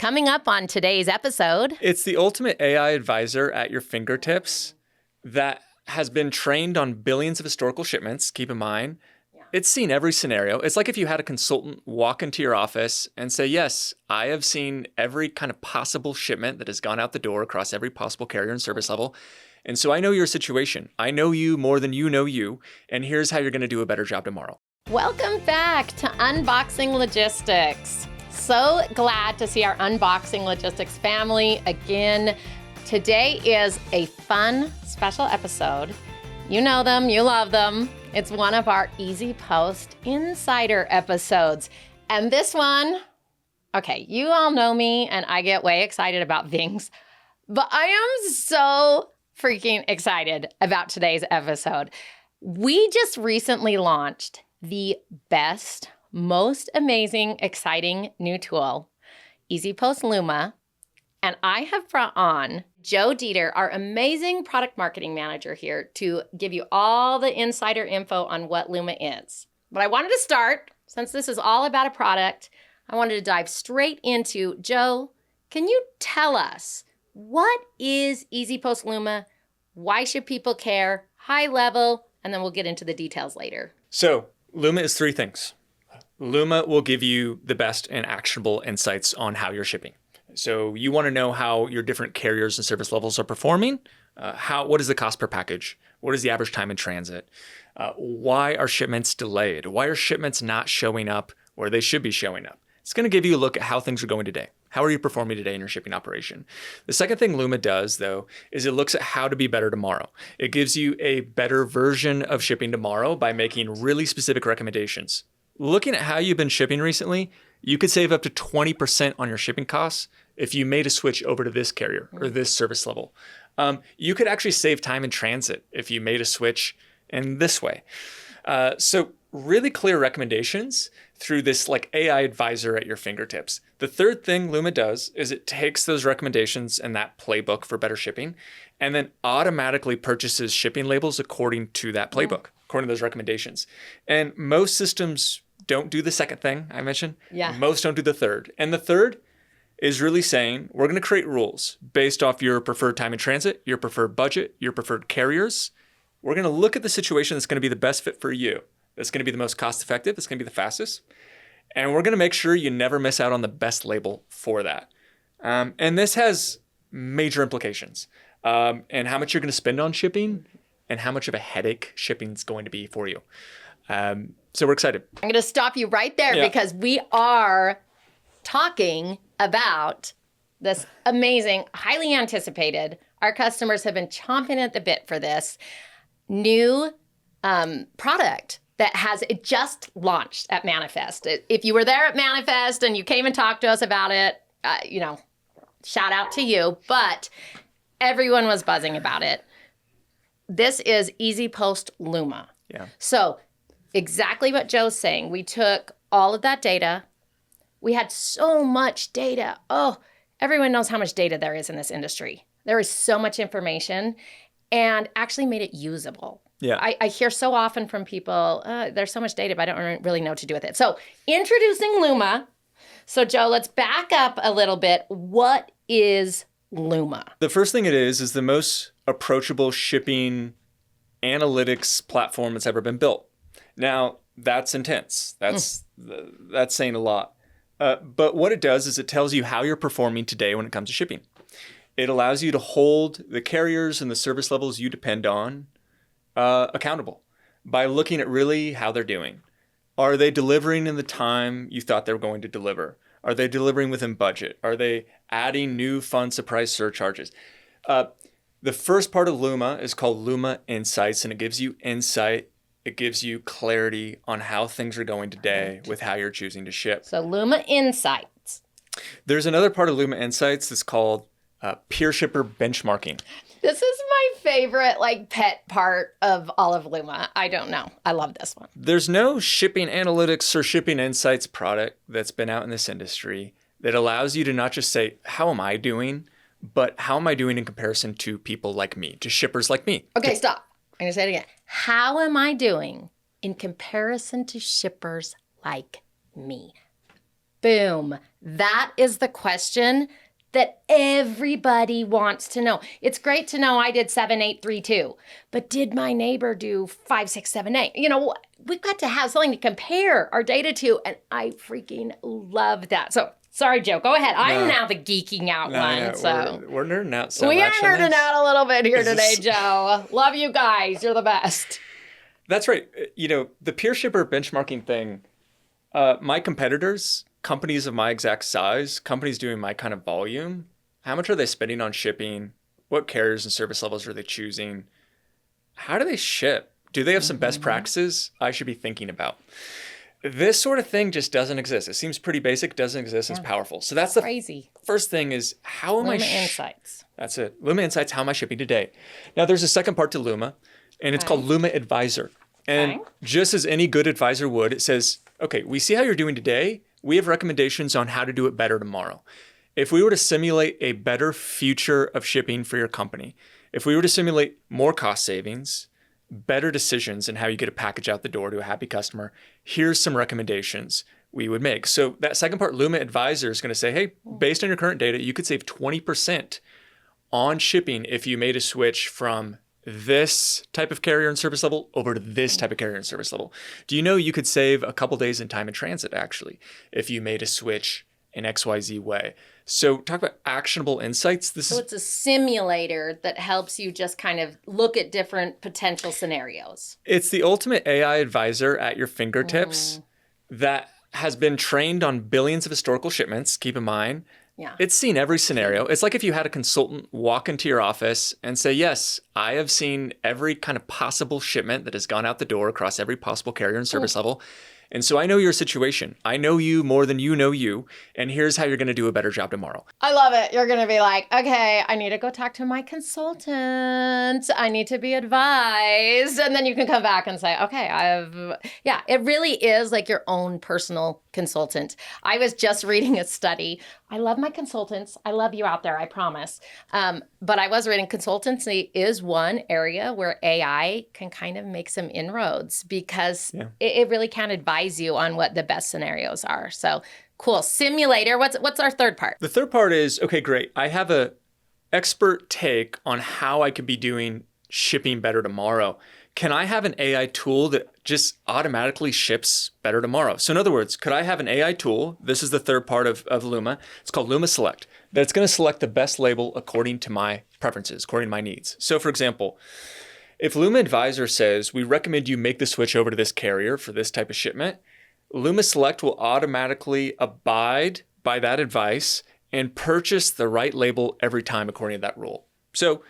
Coming up on today's episode, it's the ultimate AI advisor at your fingertips that has been trained on billions of historical shipments. Keep in mind, it's seen every scenario. It's like if you had a consultant walk into your office and say, yes, I have seen every kind of possible shipment that has gone out the door across every possible carrier and service level. And so I know your situation. I know you more than you know you. And here's how you're going to do a better job tomorrow. Welcome back to Unboxing Logistics. So glad to see our Unboxing Logistics family again. Today is a fun, special episode. You know them, you love them. It's one of our EasyPost Insider episodes. And this one, okay, you all know me and I get way excited about things, but I am so freaking excited about today's episode. We just recently launched the best, most amazing, exciting new tool, EasyPost Luma. And I have brought on Joe Dieter, our amazing product marketing manager here, to give you all the insider info on what Luma is. But I wanted to start, since this is all about a product, I wanted to dive straight into, Joe, can you tell us what is EasyPost Luma? Why should people care? High level, and then we'll get into the details later. So Luma is three things. Luma will give you the best and actionable insights on how you're shipping. So you want to know how your different carriers and service levels are performing. What is the cost per package? What is the average time in transit? Why are shipments delayed? Why are shipments not showing up where they should be showing up? It's going to give you a look at how things are going today. How are you performing today in your shipping operation? The second thing Luma does, though, is it looks at how to be better tomorrow. It gives you a better version of shipping tomorrow by making really specific recommendations. Looking at how you've been shipping recently, you could save up to 20% on your shipping costs if you made a switch over to this carrier or this service level. You could actually save time in transit if you made a switch in this way. So really clear recommendations through this like AI advisor at your fingertips. The third thing Luma does is it takes those recommendations and that playbook for better shipping and then automatically purchases shipping labels according to that playbook, according to those recommendations. And most systems don't do the second thing I mentioned. Yeah. Most don't do the third. And the third is really saying, we're going to create rules based off your preferred time in transit, your preferred budget, your preferred carriers. We're going to look at the situation that's going to be the best fit for you. That's going to be the most cost effective. That's going to be the fastest. And we're going to make sure you never miss out on the best label for that. And this has major implications. And how much you're going to spend on shipping and how much of a headache shipping is going to be for you. So we're excited. I'm going to stop you right there because we are talking about this amazing, highly anticipated, our customers have been chomping at the bit for this new product that has it just launched at Manifest. If you were there at Manifest and you came and talked to us about it, shout out to you, but everyone was buzzing about it. This is EasyPost Luma. Yeah. So exactly what Joe's saying. We took all of that data. We had so much data. Oh, everyone knows how much data there is in this industry. There is so much information and actually made it usable. Yeah. I hear so often from people, there's so much data, but I don't really know what to do with it. So introducing Luma. So Joe, let's back up a little bit. What is Luma? The first thing it is the most approachable shipping analytics platform that's ever been built. Now, that's intense. That's saying a lot. But what it does is it tells you how you're performing today when it comes to shipping. It allows you to hold the carriers and the service levels you depend on accountable by looking at really how they're doing. Are they delivering in the time you thought they were going to deliver? Are they delivering within budget? Are they adding new fun surprise surcharges? The first part of Luma is called Luma Insights, and it gives you insight. It gives you clarity on how things are going today with how you're choosing to ship. So Luma Insights. There's another part of Luma Insights that's called peer shipper benchmarking. This is my favorite, pet part of all of Luma. I don't know. I love this one. There's no shipping analytics or shipping insights product that's been out in this industry that allows you to not just say, how am I doing, but how am I doing in comparison to people like me, to shippers like me? Okay, stop. I'm going to say it again. How am I doing in comparison to shippers like me? Boom. That is the question that everybody wants to know. It's great to know I did 7-8-3-2, but did my neighbor do 5-6-7-8? We've got to have something to compare our data to, and I freaking love that. So sorry, Joe, go ahead. I'm now the geeking out one. No, so we're nerding out so we much. are nerding out a little bit here today, Joe. Love you guys. You're the best. That's right. The peer shipper benchmarking thing, my competitors, companies of my exact size, companies doing my kind of volume, how much are they spending on shipping? What carriers and service levels are they choosing? How do they ship? Do they have some best practices I should be thinking about? This sort of thing just doesn't exist. It seems pretty basic, doesn't exist, it's powerful. So that's the crazy. First thing is, how am Luma I... Insights. That's it. Luma Insights, how am I shipping today? Now, there's a second part to Luma, and it's called Luma Advisor. And just as any good advisor would, it says, okay, we see how you're doing today. We have recommendations on how to do it better tomorrow. If we were to simulate a better future of shipping for your company, if we were to simulate more cost savings, better decisions in how you get a package out the door to a happy customer, here's some recommendations we would make. So that second part, Luma Advisor, is going to say, hey, based on your current data, you could save 20% on shipping if you made a switch from this type of carrier and service level over to this type of carrier and service level. Do you know you could save a couple days in time in transit, actually, if you made a switch in XYZ way? So talk about actionable insights. So it's a simulator that helps you just kind of look at different potential scenarios. It's the ultimate AI advisor at your fingertips that has been trained on billions of historical shipments, keep in mind. Yeah. It's seen every scenario. It's like if you had a consultant walk into your office and say, yes, I have seen every kind of possible shipment that has gone out the door across every possible carrier and service level. And so I know your situation. I know you more than you know you. And here's how you're going to do a better job tomorrow. I love it. You're going to be like, okay, I need to go talk to my consultant. I need to be advised. And then you can come back and say, okay, it really is like your own personal consultant. I was just reading a study. I love my consultants. I love you out there, I promise. But I was reading consultancy is one area where AI can kind of make some inroads because it really can advise you on what the best scenarios are. So cool. Simulator. What's our third part? The third part is, okay, great. I have a expert take on how I could be doing shipping better tomorrow. Can I have an AI tool that just automatically ships better tomorrow? So in other words, could I have an AI tool? This is the third part of Luma. It's called Luma Select. That's going to select the best label according to my preferences, according to my needs. So for example, if Luma Advisor says, we recommend you make the switch over to this carrier for this type of shipment, Luma Select will automatically abide by that advice and purchase the right label every time according to that rule. So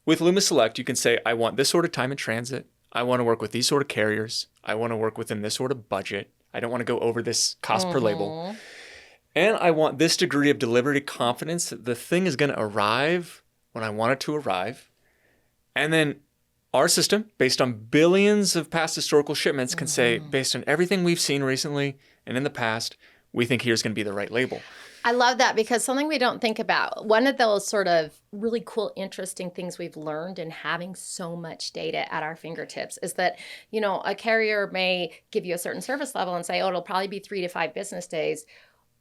with Luma Select, you can say, I want this sort of time in transit. I want to work with these sort of carriers. I want to work within this sort of budget. I don't want to go over this cost per label. And I want this degree of delivery confidence that the thing is going to arrive when I want it to arrive. And then our system, based on billions of past historical shipments, can say, based on everything we've seen recently and in the past, we think here's going to be the right label. I love that because something we don't think about, one of those sort of really cool, interesting things we've learned in having so much data at our fingertips is that, a carrier may give you a certain service level and say, oh, it'll probably be 3 to 5 business days.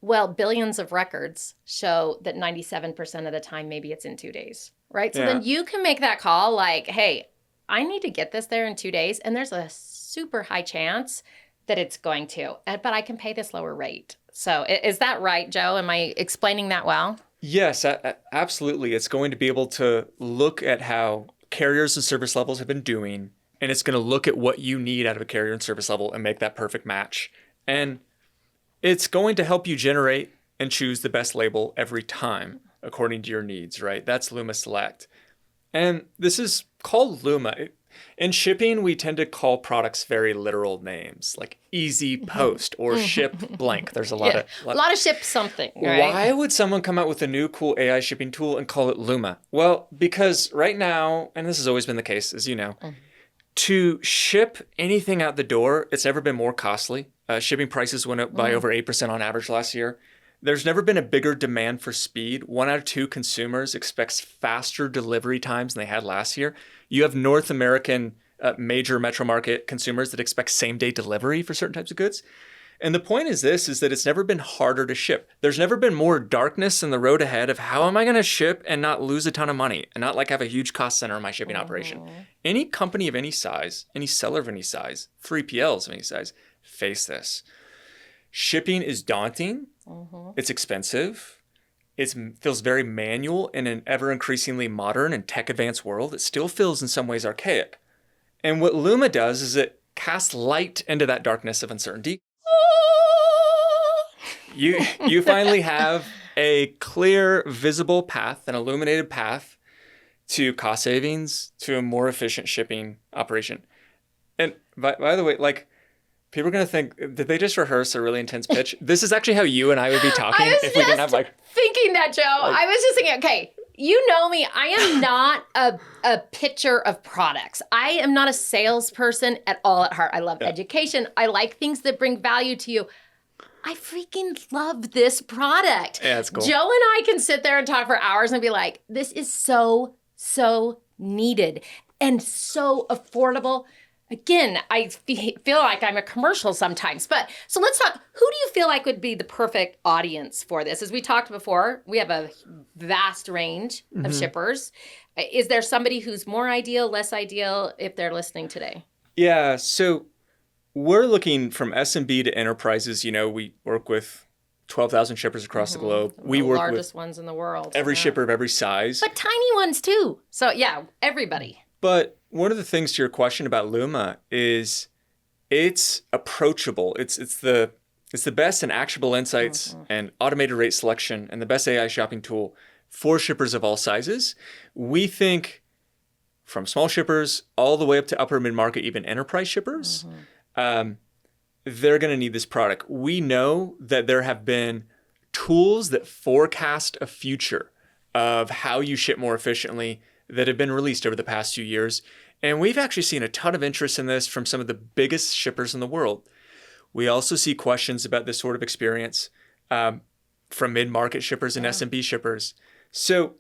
Well, billions of records show that 97% of the time, maybe it's in 2 days, right? So then you can make that call like, hey, I need to get this there in 2 days. And there's a super high chance that it's going to, but I can pay this lower rate. So is that right, Joe? Am I explaining that well? Yes, absolutely. It's going to be able to look at how carriers and service levels have been doing, and it's going to look at what you need out of a carrier and service level and make that perfect match. And it's going to help you generate and choose the best label every time according to your needs, right? That's Luma Select. And this is called Luma. In shipping, we tend to call products very literal names like EasyPost or ship blank. There's a lot of ship something, right? Why would someone come out with a new cool AI shipping tool and call it Luma? Well, because right now, and this has always been the case, as you know, to ship anything out the door, it's never been more costly. Shipping prices went up by over 8% on average last year. There's never been a bigger demand for speed. 1 out of 2 consumers expects faster delivery times than they had last year. You have North American major metro market consumers that expect same-day delivery for certain types of goods. And the point is that it's never been harder to ship. There's never been more darkness in the road ahead of how am I going to ship and not lose a ton of money and not like have a huge cost center in my shipping operation. Any company of any size, any seller of any size, 3PLs of any size, face this. Shipping is daunting. It's expensive. It feels very manual in an ever increasingly modern and tech advanced world. It still feels in some ways archaic. And what Luma does is it casts light into that darkness of uncertainty. You finally have a clear, visible path, an illuminated path to cost savings, to a more efficient shipping operation. And by the way, like, people are going to think, did they just rehearse a really intense pitch? This is actually how you and I would be talking if we didn't have like... thinking that, Joe. I was just thinking, okay, you know me. I am not a pitcher of products. I am not a salesperson at all at heart. I love education. I like things that bring value to you. I freaking love this product. Yeah, it's cool. Joe and I can sit there and talk for hours and be like, this is so needed and so affordable. Again, I feel like I'm a commercial sometimes. But so let's talk. Who do you feel like would be the perfect audience for this? As we talked before, we have a vast range of shippers. Is there somebody who's more ideal, less ideal if they're listening today? Yeah, so we're looking from SMB to enterprises. You know, we work with 12,000 shippers across the globe. We work with largest ones in the world. Every shipper of every size. But tiny ones too. So yeah, everybody. But one of the things to your question about Luma is it's approachable. It's the best in actionable insights and automated rate selection and the best AI shopping tool for shippers of all sizes. We think from small shippers all the way up to upper mid-market, even enterprise shippers, they're going to need this product. We know that there have been tools that forecast a future of how you ship more efficiently that have been released over the past few years. And we've actually seen a ton of interest in this from some of the biggest shippers in the world. We also see questions about this sort of experience from mid-market shippers and SMB shippers. So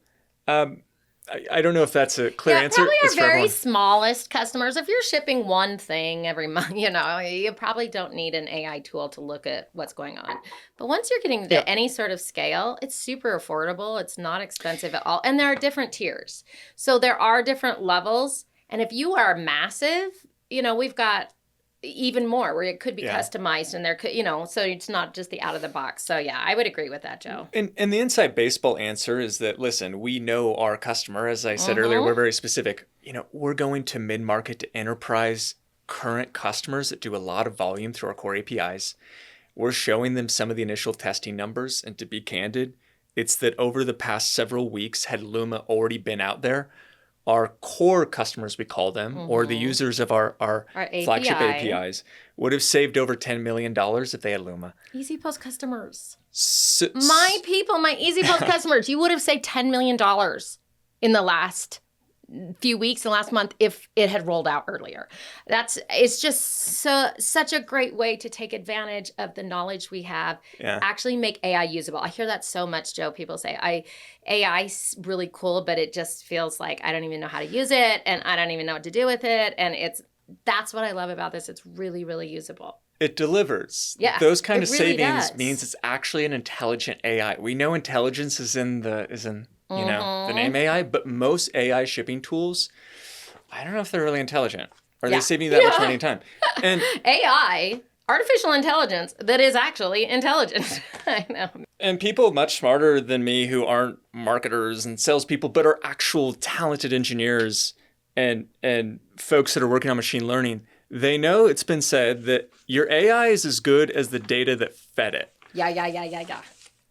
I don't know if that's a clear answer. Probably our very smallest customers. If you're shipping one thing every month, you probably don't need an AI tool to look at what's going on. But once you're getting to any sort of scale, it's super affordable. It's not expensive at all. And there are different tiers. So there are different levels. And if you are massive, we've got even more where it could be customized and there could, so it's not just the out of the box. So yeah, I would agree with that, Joe. And the inside baseball answer is that, listen, we know our customer, as I said earlier, we're very specific. We're going to mid-market to enterprise current customers that do a lot of volume through our core APIs. We're showing them some of the initial testing numbers. And to be candid, it's that over the past several weeks, had Luma already been out there, our core customers, we call them, or the users of our flagship APIs, would have saved over $10 million if they had Luma. EasyPost customers. My EasyPost customers, you would have saved $10 million in the last few weeks and last month if it had rolled out earlier. It's just such a great way to take advantage of the knowledge we have, actually make AI usable. I hear that so much, Joe. People say AI's really cool, but it just feels like I don't even know how to use it and I don't even know what to do with it. And that's what I love about this. It's really, really usable. It delivers. Yeah, those kind of really savings means it's actually an intelligent AI. We know intelligence is in the name AI, but most AI shipping tools, I don't know if they're really intelligent. Are they saving you that much money and time? And AI, artificial intelligence, that is actually intelligent. I know. And people much smarter than me who aren't marketers and salespeople, but are actual talented engineers and folks that are working on machine learning, they know it's been said that your AI is as good as the data that fed it. Yeah.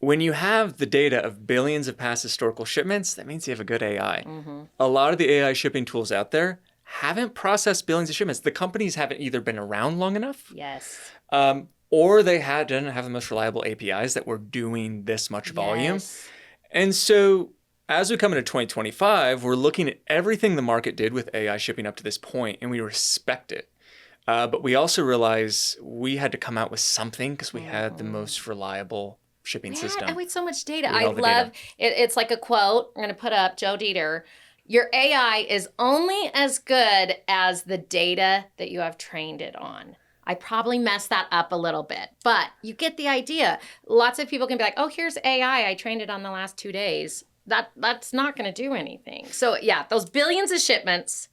When you have the data of billions of past historical shipments, that means you have a good AI. A lot of the AI shipping tools out there haven't processed billions of shipments. The companies haven't either been around long enough, or they didn't have the most reliable APIs that were doing this much volume. And so as we come into 2025, we're looking at everything the market did with AI shipping up to this point, and we respect it. But we also realize we had to come out with something because we had the most reliable shipping system. And with so much data. I love it. It's like a quote I'm going to put up, Joe Dieter. Your AI is only as good as the data that you have trained it on. I probably messed that up a little bit, but you get the idea. Lots of people can be like, oh, here's AI. I trained it on the last 2 days. That's not going to do anything. So yeah, those billions of shipments.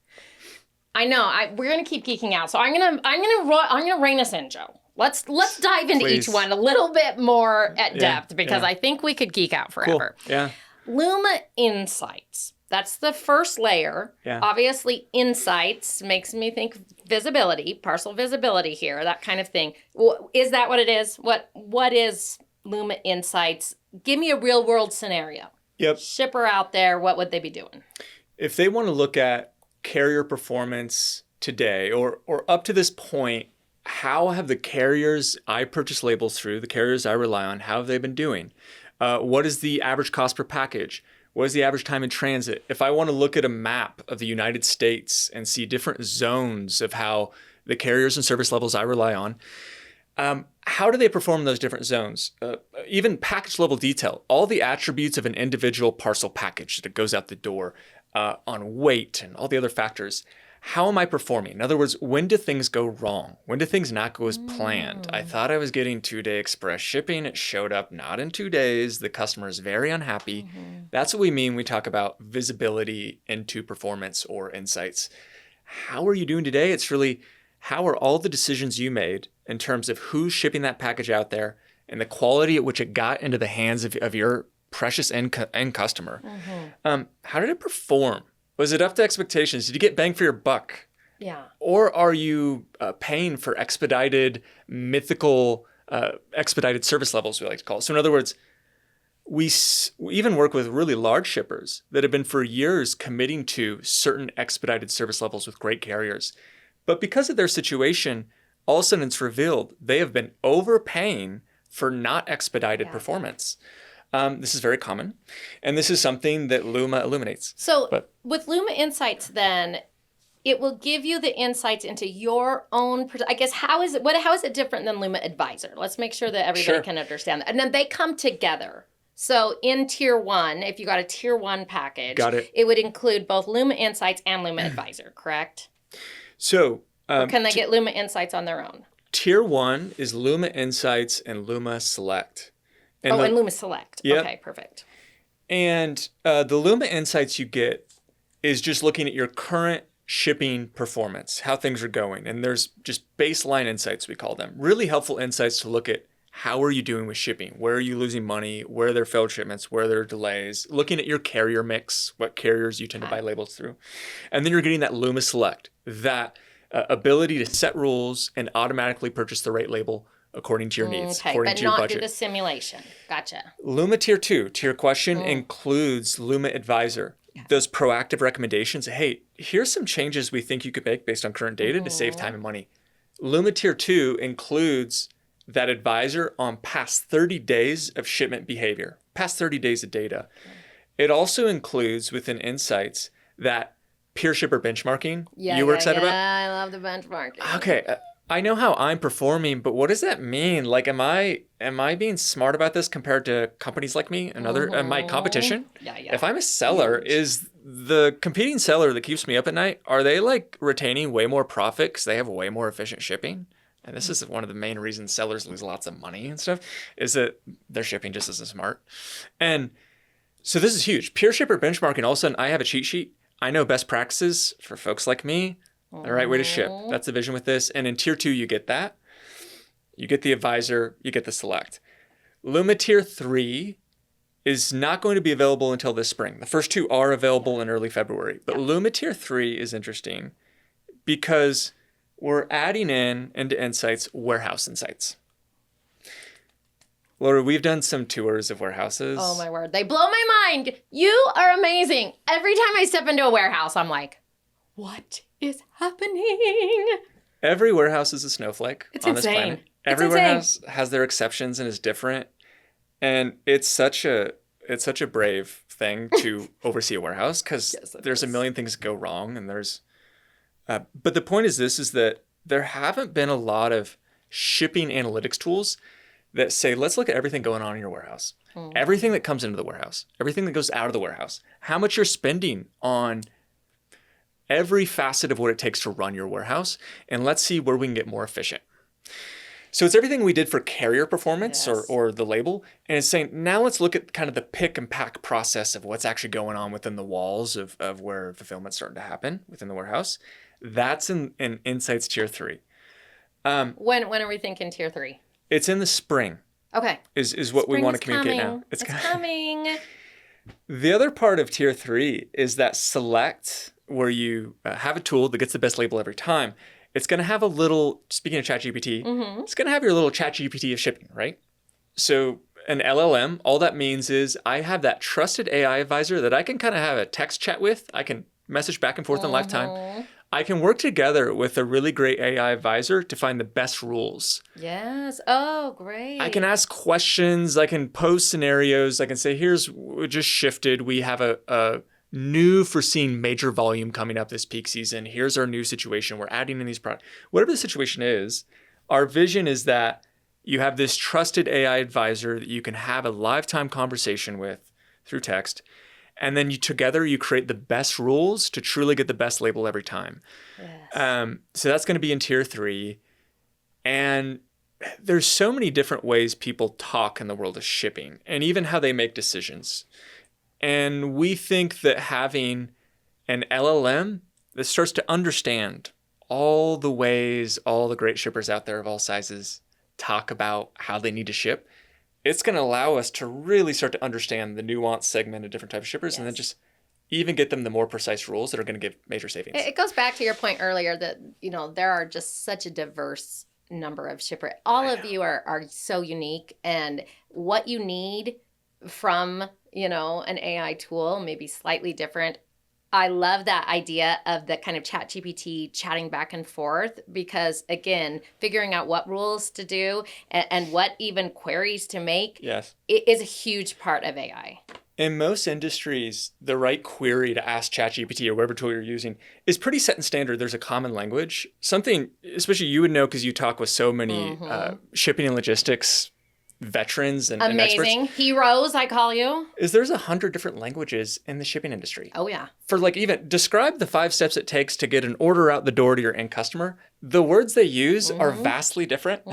I know. We're going to keep geeking out. So I'm gonna rein us in, Joe. Let's dive into Please. each one a little bit more at Yeah, depth because yeah. I think we could geek out Cool. forever. Yeah. Luma Insights. That's the first layer. Yeah. Obviously, insights makes me think visibility, parcel visibility here, that kind of thing. Is that what it is? What is Luma Insights? Give me a real world scenario. Yep. Shipper out there, what would they be doing? If they want to look at carrier performance today or up to this point, how have the carriers I purchase labels through, the carriers I rely on, how have they been doing? What is the average cost per package? What is the average time in transit? If I want to look at a map of the United States and see different zones of how the carriers and service levels I rely on, how do they perform in those different zones? Even package level detail, all the attributes of an individual parcel package that goes out the door, on weight and all the other factors. How am I performing? In other words, when do things go wrong? When do things not go as planned? I thought I was getting 2-day express shipping. It showed up not in 2 days. The customer is very unhappy. That's what we mean when we talk about visibility into performance or insights. How are you doing today? It's really, how are all the decisions you made in terms of who's shipping that package out there and the quality at which it got into the hands of your precious end customer? How did it perform? Was it up to expectations? Did you get bang for your buck? Yeah. Or are you paying for expedited, mythical, expedited service levels, we like to call it? So in other words, we even work with really large shippers that have been for years committing to certain expedited service levels with great carriers. But because of their situation, all of a sudden it's revealed they have been overpaying for not expedited performance. This is very common, and this is something that Luma illuminates. So with Luma Insights, then it will give you the insights into your own. I guess how is it different than Luma Advisor? Let's make sure that everybody can understand that, and then they come together. So in Tier 1, if you got a Tier 1 package, it would include both Luma Insights and Luma Advisor, correct? So or can they get Luma Insights on their own? Tier 1 is Luma Insights and Luma Select. And Luma Select. Yep. Okay, perfect. And the Luma Insights you get is just looking at your current shipping performance, how things are going. And there's just baseline insights, we call them. Really helpful insights to look at how are you doing with shipping? Where are you losing money? Where are there failed shipments? Where are there delays? Looking at your carrier mix, what carriers you tend to buy labels through. And then you're getting that Luma Select, that ability to set rules and automatically purchase the right label according to your needs, according to your budget. But not do the simulation. Gotcha. Luma Tier 2, to your question, includes Luma Advisor. Those proactive recommendations. Hey, here's some changes we think you could make based on current data to save time and money. Luma Tier 2 includes that advisor on past 30 days of shipment behavior, past 30 days of data. It also includes within Insights that peer shipper benchmarking you were excited about. Yeah, I love the benchmarking. Okay. I know how I'm performing, but what does that mean? Like, am I being smart about this compared to companies like me and other my competition? Yeah. If I'm a seller, is the competing seller that keeps me up at night, are they like retaining way more profit because they have way more efficient shipping? And this is one of the main reasons sellers lose lots of money and stuff, is that their shipping just isn't smart. And so this is huge. Peer shipper benchmarking, all of a sudden I have a cheat sheet. I know best practices for folks like me. The right way to ship. That's the vision with this. And in Tier 2, you get that. You get the Advisor. You get the Select. Luma Tier 3 is not going to be available until this spring. The first two are available in early February. But Luma Tier 3 is interesting because we're adding into Insights warehouse insights. Laura, we've done some tours of warehouses. Oh, my word. They blow my mind. You are amazing. Every time I step into a warehouse, I'm like, what is happening? Every warehouse is a snowflake on this planet. Every warehouse has their exceptions and is different. And it's such a brave thing to oversee a warehouse because there's a million things that go wrong. And but the point is that there haven't been a lot of shipping analytics tools that say, let's look at everything going on in your warehouse. Everything that comes into the warehouse, everything that goes out of the warehouse, how much you're spending on every facet of what it takes to run your warehouse, and let's see where we can get more efficient. So it's everything we did for carrier performance Yes. or the label. And it's saying, now let's look at kind of the pick and pack process of what's actually going on within the walls of where fulfillment's starting to happen within the warehouse. That's in Insights Tier 3. When are we thinking tier 3? It's in the spring. Okay. Is what we want to communicate now. It's coming. The other part of Tier 3 is that select, where you have a tool that gets the best label every time. It's going to have a little, speaking of ChatGPT, it's going to have your little ChatGPT of shipping, right? So an LLM, all that means is I have that trusted AI advisor that I can kind of have a text chat with. I can message back and forth in lifetime. I can work together with a really great AI advisor to find the best rules. Yes. Oh, great. I can ask questions. I can pose scenarios. I can say, here's, we just shifted. We have a new foreseen major volume coming up this peak season. Here's our new situation. We're adding in these products. Whatever the situation is, our vision is that you have this trusted AI advisor that you can have a lifetime conversation with through text. And then together you create the best rules to truly get the best label every time. Yes. So that's going to be in Tier 3. And there's so many different ways people talk in the world of shipping and even how they make decisions. And we think that having an LLM that starts to understand all the ways all the great shippers out there of all sizes talk about how they need to ship, it's going to allow us to really start to understand the nuanced segment of different types of shippers and then just even get them the more precise rules that are going to give major savings. It goes back to your point earlier that, there are just such a diverse number of shippers. All of you are so unique, and what you need from, an AI tool may be slightly different. I love that idea of the kind of ChatGPT chatting back and forth because, again, figuring out what rules to do and what even queries to make is a huge part of AI. In most industries, the right query to ask ChatGPT or whatever tool you're using is pretty set in standard. There's a common language. Something, especially you would know because you talk with so many shipping and logistics veterans and amazing experts. Heroes, I call you. There's 100 different languages in the shipping industry. Oh, yeah. For even describe the 5 steps it takes to get an order out the door to your end customer. The words they use are vastly different.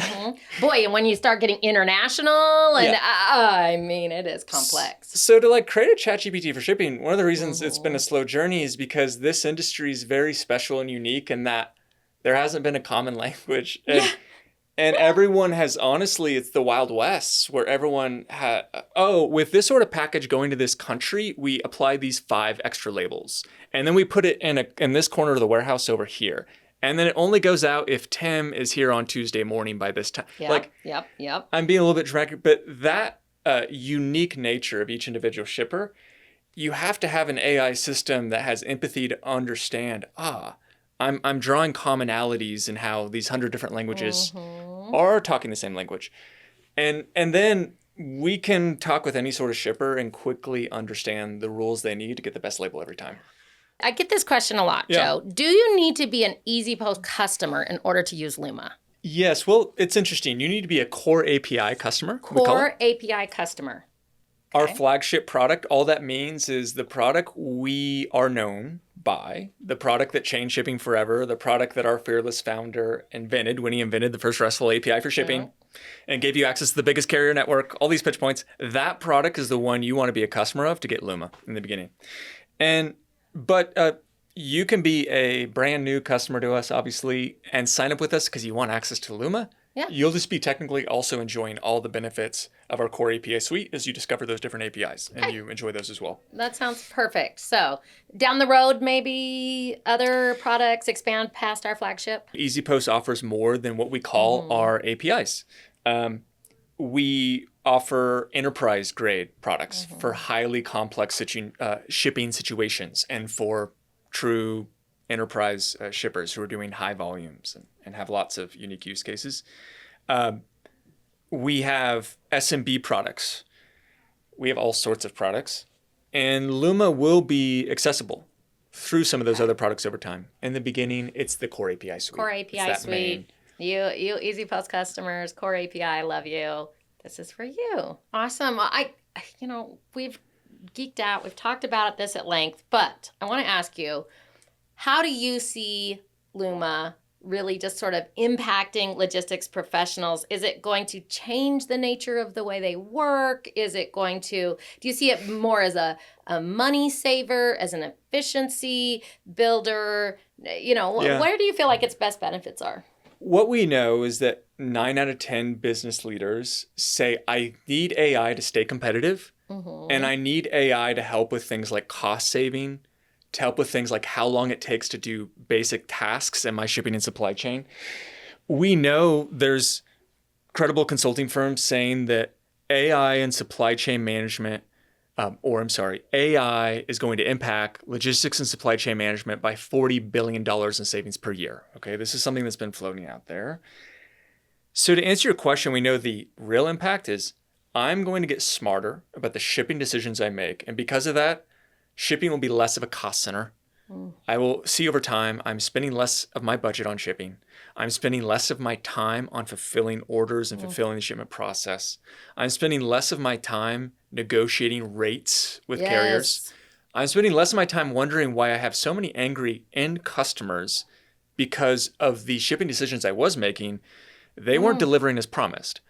Boy, and when you start getting international, and it is complex. So to create a ChatGPT for shipping, one of the reasons it's been a slow journey is because this industry is very special and unique in that there hasn't been a common language. And everyone has, honestly, it's the Wild West where everyone with this sort of package going to this country, we apply these 5 extra labels. And then we put it in this corner of the warehouse over here. And then it only goes out if Tim is here on Tuesday morning by this time. Yep. I'm being a little bit dramatic, but that unique nature of each individual shipper, you have to have an AI system that has empathy to understand, I'm drawing commonalities in how these 100 different languages are talking the same language. And then we can talk with any sort of shipper and quickly understand the rules they need to get the best label every time. I get this question a lot, Joe. Do you need to be an EasyPost customer in order to use Luma? Yes. Well, it's interesting. You need to be a core API customer. Core API customer. Our flagship product, all that means is the product we are known by, the product that changed shipping forever, the product that our fearless founder invented when he invented the first RESTful API for shipping and gave you access to the biggest carrier network, all these pitch points. That product is the one you want to be a customer of to get Luma in the beginning. But you can be a brand new customer to us, obviously, and sign up with us because you want access to Luma. Yeah. You'll just be technically also enjoying all the benefits of our core API suite as you discover those different APIs and you enjoy those as well. That sounds perfect. So down the road, maybe other products expand past our flagship? EasyPost offers more than what we call our APIs. We offer enterprise grade products for highly complex shipping situations and for true enterprise shippers who are doing high volumes and have lots of unique use cases. We have SMB products. We have all sorts of products. And Luma will be accessible through some of those other products over time. In the beginning, it's the core API suite. Core API suite. You EasyPost customers, core API, I love you. This is for you. Awesome. We've geeked out. We've talked about this at length, but I want to ask you, how do you see Luma really just sort of impacting logistics professionals? Is it going to change the nature of the way they work? Is it going to, do you see it more as a money saver, as an efficiency builder? Where do you feel like its best benefits are? What we know is that 9 out of 10 business leaders say, I need AI to stay competitive, and I need AI to help with things like cost saving, to help with things like how long it takes to do basic tasks in my shipping and supply chain. We know there's credible consulting firms saying that AI and supply chain management, AI is going to impact logistics and supply chain management by $40 billion in savings per year. Okay, this is something that's been floating out there. So to answer your question, we know the real impact is I'm going to get smarter about the shipping decisions I make. And because of that, shipping will be less of a cost center. I will see over time, I'm spending less of my budget on shipping. I'm spending less of my time on fulfilling orders and fulfilling the shipment process. I'm spending less of my time negotiating rates with carriers. I'm spending less of my time wondering why I have so many angry end customers because of the shipping decisions I was making. They weren't delivering as promised.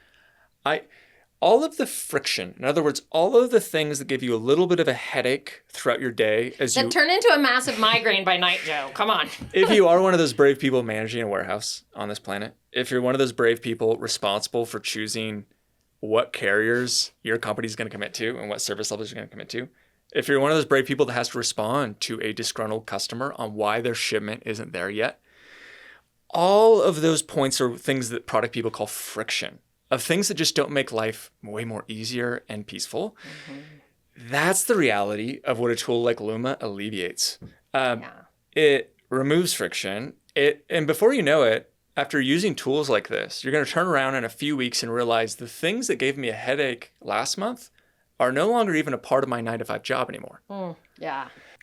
All of the friction, in other words, all of the things that give you a little bit of a headache throughout your day that turn into a massive migraine by night, Joe. Come on. If you are one of those brave people managing a warehouse on this planet, if you're one of those brave people responsible for choosing what carriers your company is going to commit to and what service levels you're going to commit to, if you're one of those brave people that has to respond to a disgruntled customer on why their shipment isn't there yet, all of those points are things that product people call friction, of things that just don't make life way more easier and peaceful. That's the reality of what a tool like Luma alleviates. It removes friction. And before you know it, after using tools like this, you're going to turn around in a few weeks and realize the things that gave me a headache last month are no longer even a part of my 9-to-5 job anymore.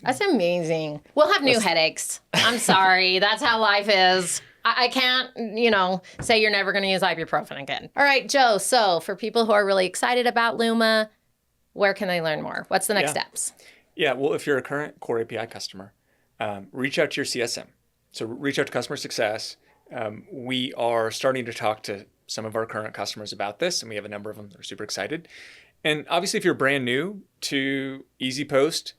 That's amazing. We'll have new headaches. I'm sorry. That's how life is. I can't, say you're never going to use ibuprofen again. All right, Joe. So for people who are really excited about Luma, where can they learn more? What's the next steps? Yeah, well, if you're a current Core API customer, reach out to your CSM. So reach out to customer success. We are starting to talk to some of our current customers about this, and we have a number of them that are super excited. And obviously, if you're brand new to EasyPost,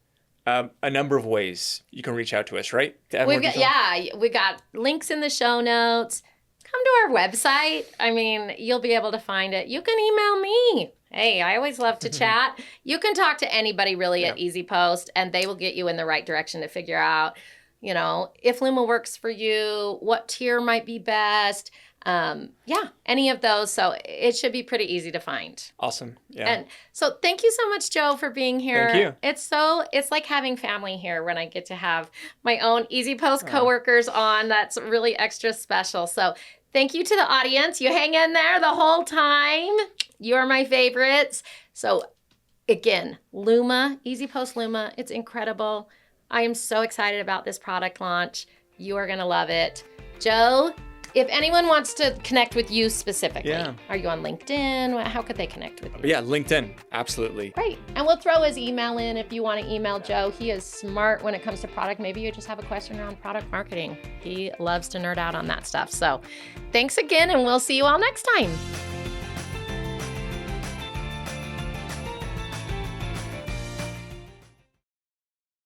a number of ways you can reach out to us, right? We got links in the show notes. Come to our website. I mean, you'll be able to find it. You can email me. Hey, I always love to chat. You can talk to anybody really at EasyPost, and they will get you in the right direction to figure out, if Luma works for you, what tier might be best. Any of those. So it should be pretty easy to find. Awesome. Yeah. And so thank you so much, Joe, for being here. Thank you. It's like having family here when I get to have my own EasyPost coworkers on. That's really extra special. So thank you to the audience. You hang in there the whole time. You are my favorites. So again, Luma, EasyPost Luma, it's incredible. I am so excited about this product launch. You are going to love it. Joe, if anyone wants to connect with you specifically, are you on LinkedIn? How could they connect with you? Yeah, LinkedIn. Absolutely. Great. And we'll throw his email in if you want to email Joe. He is smart when it comes to product. Maybe you just have a question around product marketing. He loves to nerd out on that stuff. So thanks again, and we'll see you all next time.